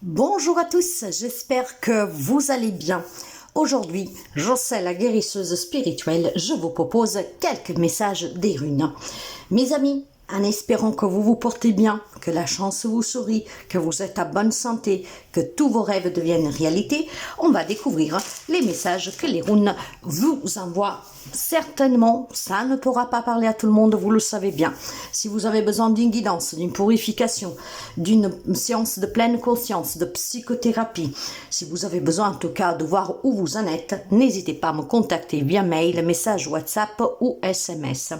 Bonjour à tous, j'espère que vous allez bien. Aujourd'hui, Jocelle, la guérisseuse spirituelle, je vous propose quelques messages des runes. Mes amis, en espérant que vous vous portez bien, que la chance vous sourit, que vous êtes à bonne santé, que tous vos rêves deviennent réalité, on va découvrir les messages que les runes vous envoient. Certainement, ça ne pourra pas parler à tout le monde, vous le savez bien. Si vous avez besoin d'une guidance, d'une purification, d'une séance de pleine conscience, de psychothérapie, si vous avez besoin en tout cas de voir où vous en êtes, n'hésitez pas à me contacter via mail, message WhatsApp ou SMS.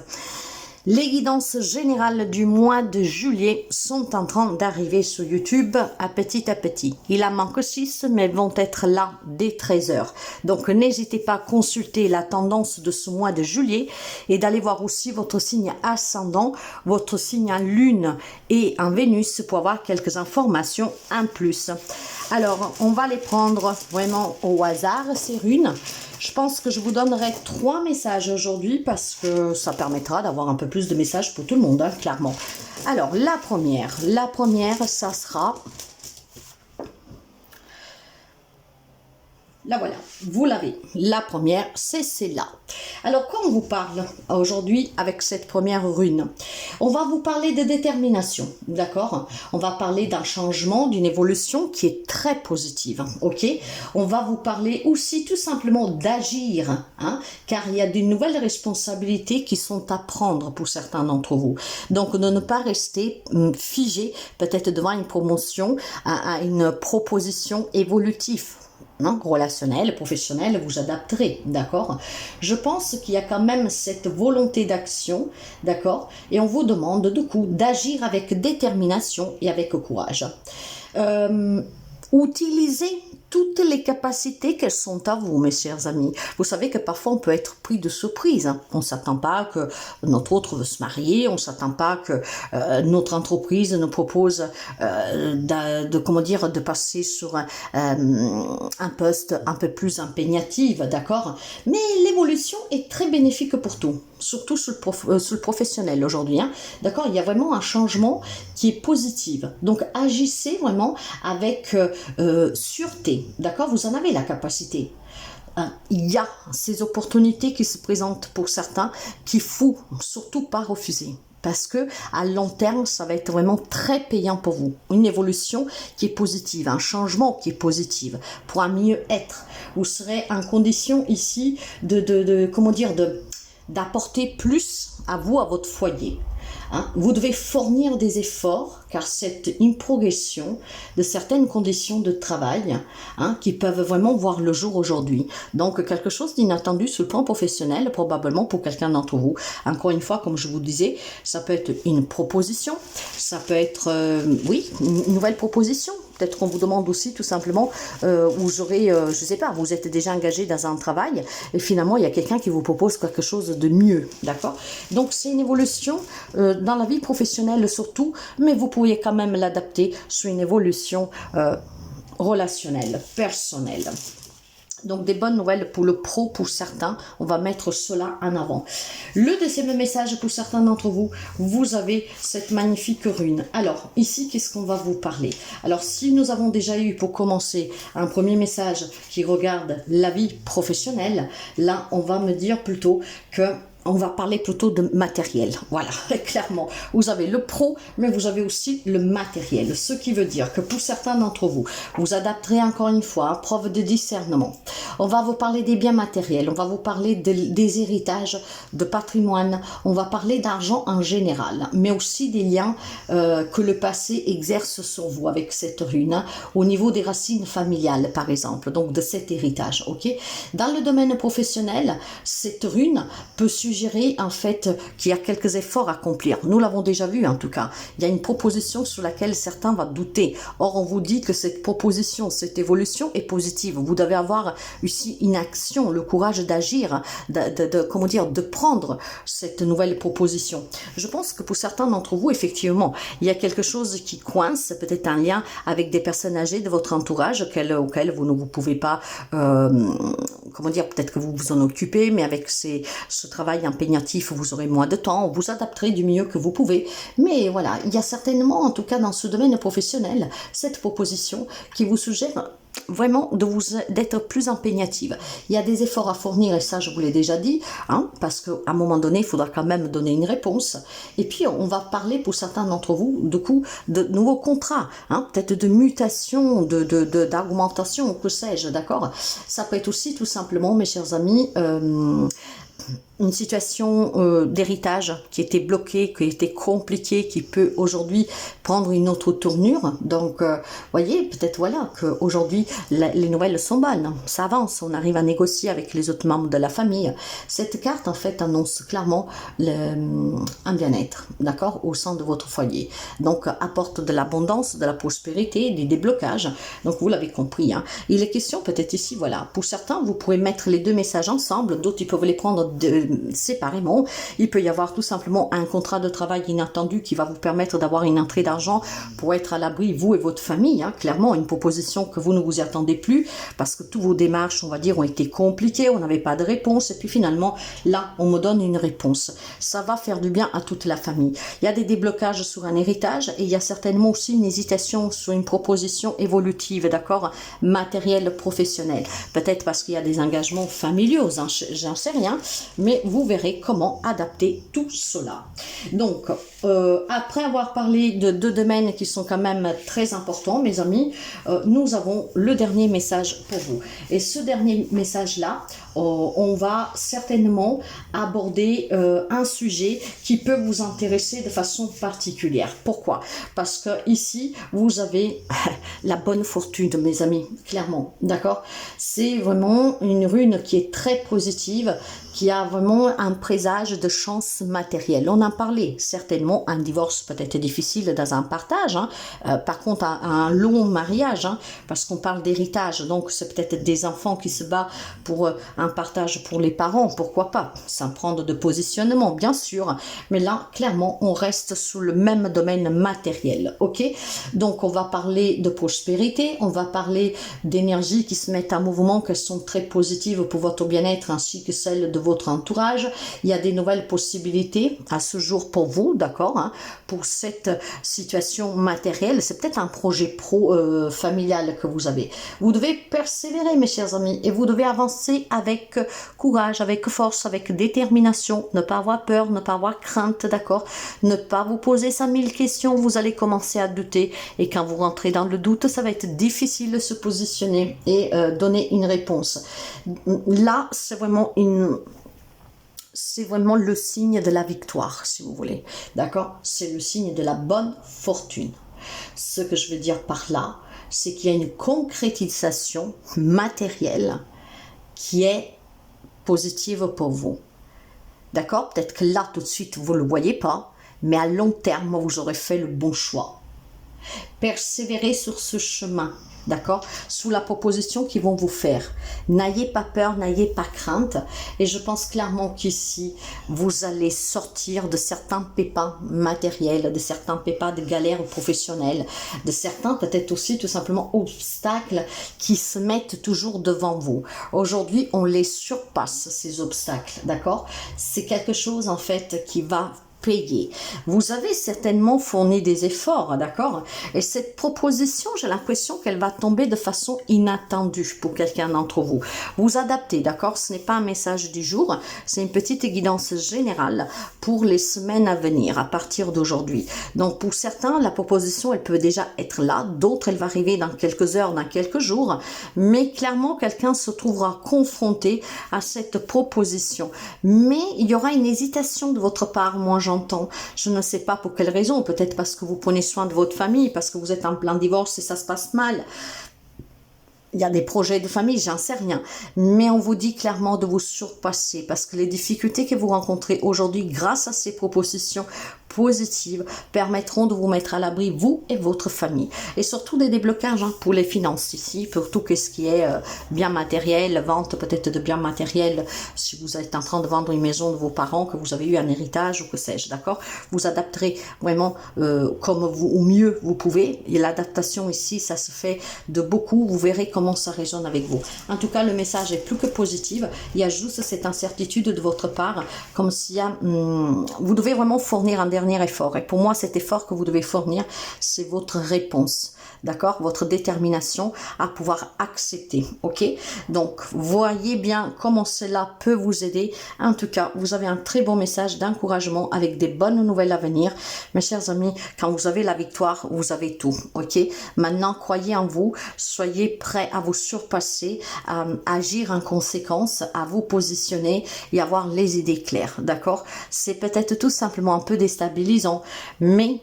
Les guidances générales du mois de juillet sont en train d'arriver sur YouTube à petit. Il en manque 6, mais elles vont être là dès 13 h. Donc n'hésitez pas à consulter la tendance de ce mois de juillet et d'aller voir aussi votre signe ascendant, votre signe en lune et en Vénus pour avoir quelques informations en plus. Alors, on va les prendre vraiment au hasard, ces runes. Je pense que je vous donnerai 3 messages aujourd'hui parce que ça permettra d'avoir un peu plus de messages pour tout le monde, hein, clairement. Alors, la première, ça sera... La voilà, vous l'avez. La première, c'est celle-là. Alors, quand on vous parle aujourd'hui avec cette première rune, on va vous parler de détermination, d'accord? On va parler d'un changement, d'une évolution qui est très positive, ok? On va vous parler aussi tout simplement d'agir, hein, car il y a de nouvelles responsabilités qui sont à prendre pour certains d'entre vous. Donc, de ne pas rester figé peut-être devant une promotion, à une proposition évolutive. Non, relationnel, professionnel, vous adapterez, d'accord? Je pense qu'il y a quand même cette volonté d'action, d'accord? Et on vous demande du coup d'agir avec détermination et avec courage. Utilisez toutes les capacités qu'elles sont à vous, mes chers amis. Vous savez que parfois on peut être pris de surprise. Hein. On ne s'attend pas que notre autre veut se marier, on ne s'attend pas que notre entreprise nous propose de passer sur un poste un peu plus impégnatif, d'accord? Mais l'évolution est très bénéfique pour tout, surtout sur le professionnel aujourd'hui, hein, d'accord? Il y a vraiment un changement qui est positif. Donc agissez vraiment avec sûreté. D'accord, vous en avez la capacité. Il y a ces opportunités qui se présentent pour certains qu'il ne faut surtout pas refuser. Parce que à long terme, ça va être vraiment très payant pour vous. Une évolution qui est positive, un changement qui est positif pour un mieux-être. Vous serez en condition ici d'apporter plus à vous, à votre foyer. Hein, vous devez fournir des efforts car c'est une progression de certaines conditions de travail, hein, qui peuvent vraiment voir le jour aujourd'hui. Donc quelque chose d'inattendu sur le plan professionnel probablement pour quelqu'un d'entre vous. Encore une fois, comme je vous disais, ça peut être une proposition, ça peut être une nouvelle proposition. Peut-être qu'on vous demande aussi tout simplement, vous aurez, je sais pas, vous êtes déjà engagé dans un travail et finalement il y a quelqu'un qui vous propose quelque chose de mieux, d'accord? Donc c'est une évolution dans la vie professionnelle surtout, mais vous pourriez quand même l'adapter sur une évolution relationnelle, personnelle. Donc des bonnes nouvelles pour le pro, pour certains, on va mettre cela en avant. Le deuxième message pour certains d'entre vous, vous avez cette magnifique rune. Alors ici, qu'est-ce qu'on va vous parler? Alors si nous avons déjà eu pour commencer un premier message qui regarde la vie professionnelle, là on va me dire plutôt que on va parler plutôt de matériel. Voilà, clairement. Vous avez le pro, mais vous avez aussi le matériel. Ce qui veut dire que pour certains d'entre vous, vous adapterez encore une fois, preuve de discernement. On va vous parler des biens matériels, on va vous parler des héritages, de patrimoine, on va parler d'argent en général, mais aussi des liens que le passé exerce sur vous avec cette rune, au niveau des racines familiales, par exemple, donc de cet héritage, ok? Dans le domaine professionnel, cette rune peut suggérer en fait qu'il y a quelques efforts à accomplir. Nous l'avons déjà vu en tout cas. Il y a une proposition sur laquelle certains vont douter. Or, on vous dit que cette proposition, cette évolution est positive. Vous devez avoir aussi une action, le courage d'agir, de prendre cette nouvelle proposition. Je pense que pour certains d'entre vous, effectivement, il y a quelque chose qui coince, peut-être un lien avec des personnes âgées de votre entourage auxquelles vous ne vous pouvez pas, peut-être que vous vous en occupez, mais avec ce travail travail impératif, vous aurez moins de temps, vous adapterez du mieux que vous pouvez. Mais voilà, il y a certainement, en tout cas dans ce domaine professionnel, cette proposition qui vous suggère vraiment d'être plus impégnative. Il y a des efforts à fournir, et ça je vous l'ai déjà dit, hein, parce qu'à un moment donné, il faudra quand même donner une réponse. Et puis on va parler pour certains d'entre vous, du coup, de nouveaux contrats, hein, peut-être de mutation, d'augmentation, que sais-je, d'accord? Ça peut être aussi tout simplement, mes chers amis, une situation d'héritage qui était bloquée, qui était compliquée, qui peut aujourd'hui prendre une autre tournure. Donc, voyez, peut-être voilà qu'aujourd'hui, les nouvelles sont bonnes, ça avance, on arrive à négocier avec les autres membres de la famille. Cette carte, en fait, annonce clairement un bien-être, d'accord, au sein de votre foyer. Donc, apporte de l'abondance, de la prospérité, des déblocages. Donc, vous l'avez compris, hein. Il est question peut-être ici, voilà, pour certains, vous pouvez mettre les deux messages ensemble, d'autres, ils peuvent les prendre séparément. Il peut y avoir tout simplement un contrat de travail inattendu qui va vous permettre d'avoir une entrée d'argent pour être à l'abri, vous et votre famille, hein. Clairement, une proposition que vous ne vous y attendez plus parce que toutes vos démarches, on va dire, ont été compliquées, on n'avait pas de réponse et puis finalement, là, on me donne une réponse. Ça va faire du bien à toute la famille. Il y a des déblocages sur un héritage et il y a certainement aussi une hésitation sur une proposition évolutive, d'accord, matérielle, professionnelle. Peut-être parce qu'il y a des engagements familiaux, j'en sais rien, mais vous verrez comment adapter tout cela. Donc, après avoir parlé de deux domaines qui sont quand même très importants, mes amis, nous avons le dernier message pour vous. Et ce dernier message-là, on va certainement aborder un sujet qui peut vous intéresser de façon particulière. Pourquoi? Parce que ici, vous avez la bonne fortune, mes amis, clairement, d'accord? C'est vraiment une rune qui est très positive, qui a vraiment un présage de chance matérielle. On en parlait, certainement, un divorce peut être difficile dans un partage, hein. Par contre, un long mariage, hein, parce qu'on parle d'héritage, donc c'est peut-être des enfants qui se battent pour un partage pour les parents, pourquoi pas, sans prendre de positionnement, bien sûr, mais là, clairement, on reste sous le même domaine matériel, ok? Donc, on va parler de prospérité, on va parler d'énergie qui se mettent en mouvement, qu'elles sont très positives pour votre bien-être, ainsi que celle de votre entourage. Il y a des nouvelles possibilités à ce jour pour vous, d'accord, hein, pour cette situation matérielle. C'est peut-être un projet familial que vous avez. Vous devez persévérer, mes chers amis, et vous devez avancer avec courage, avec force, avec détermination, ne pas avoir peur, ne pas avoir crainte, d'accord, ne pas vous poser 5000 questions, vous allez commencer à douter, et quand vous rentrez dans le doute, ça va être difficile de se positionner et donner une réponse. Là, c'est vraiment le signe de la victoire, si vous voulez, d'accord? C'est le signe de la bonne fortune. Ce que je veux dire par là, c'est qu'il y a une concrétisation matérielle qui est positive pour vous. D'accord? Peut-être que là, tout de suite, vous ne le voyez pas, mais à long terme, vous aurez fait le bon choix. Persévérez sur ce chemin, d'accord, sous la proposition qu'ils vont vous faire. N'ayez pas peur, n'ayez pas crainte, et je pense clairement qu'ici, vous allez sortir de certains pépins matériels, de certains pépins de galères professionnelles, de certains peut-être aussi tout simplement obstacles qui se mettent toujours devant vous. Aujourd'hui, on les surpasse, ces obstacles, d'accord? C'est quelque chose en fait qui va payer. Vous avez certainement fourni des efforts, d'accord? Et cette proposition, j'ai l'impression qu'elle va tomber de façon inattendue pour quelqu'un d'entre vous. Vous adaptez, d'accord? Ce n'est pas un message du jour, c'est une petite guidance générale pour les semaines à venir, à partir d'aujourd'hui. Donc, pour certains, la proposition, elle peut déjà être là, d'autres, elle va arriver dans quelques heures, dans quelques jours, mais clairement, quelqu'un se trouvera confronté à cette proposition. Mais il y aura une hésitation de votre part, moi j'entends. Je ne sais pas pour quelle raison, peut-être parce que vous prenez soin de votre famille, parce que vous êtes en plein divorce et ça se passe mal. Il y a des projets de famille, j'en sais rien. Mais on vous dit clairement de vous surpasser parce que les difficultés que vous rencontrez aujourd'hui grâce à ces propositions positives permettront de vous mettre à l'abri, vous et votre famille. Et surtout des déblocages pour les finances ici, pour tout ce qui est bien matériel, vente peut-être de biens matériels, si vous êtes en train de vendre une maison de vos parents, que vous avez eu un héritage ou que sais-je, d'accord? Vous adapterez vraiment comme vous, au mieux vous pouvez. Et l'adaptation ici, ça se fait de beaucoup. Vous verrez comment ça résonne avec vous. En tout cas, le message est plus que positif. Il y a juste cette incertitude de votre part, comme s'il y a... vous devez vraiment fournir un dernier effort. Et pour moi, cet effort que vous devez fournir, c'est votre réponse. D'accord? Votre détermination à pouvoir accepter. Ok? Donc, voyez bien comment cela peut vous aider. En tout cas, vous avez un très bon message d'encouragement avec des bonnes nouvelles à venir. Mes chers amis, quand vous avez la victoire, vous avez tout. Ok? Maintenant, croyez en vous. Soyez prêts à vous surpasser, à agir en conséquence, à vous positionner et avoir les idées claires. D'accord? C'est peut-être tout simplement un peu déstabilisant, mais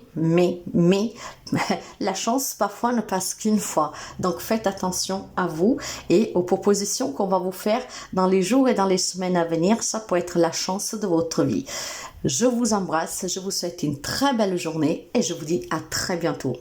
la chance parfois ne passe qu'une fois. Donc faites attention à vous et aux propositions qu'on va vous faire dans les jours et dans les semaines à venir. Ça peut être la chance de votre vie. Je vous embrasse, je vous souhaite une très belle journée et je vous dis à très bientôt.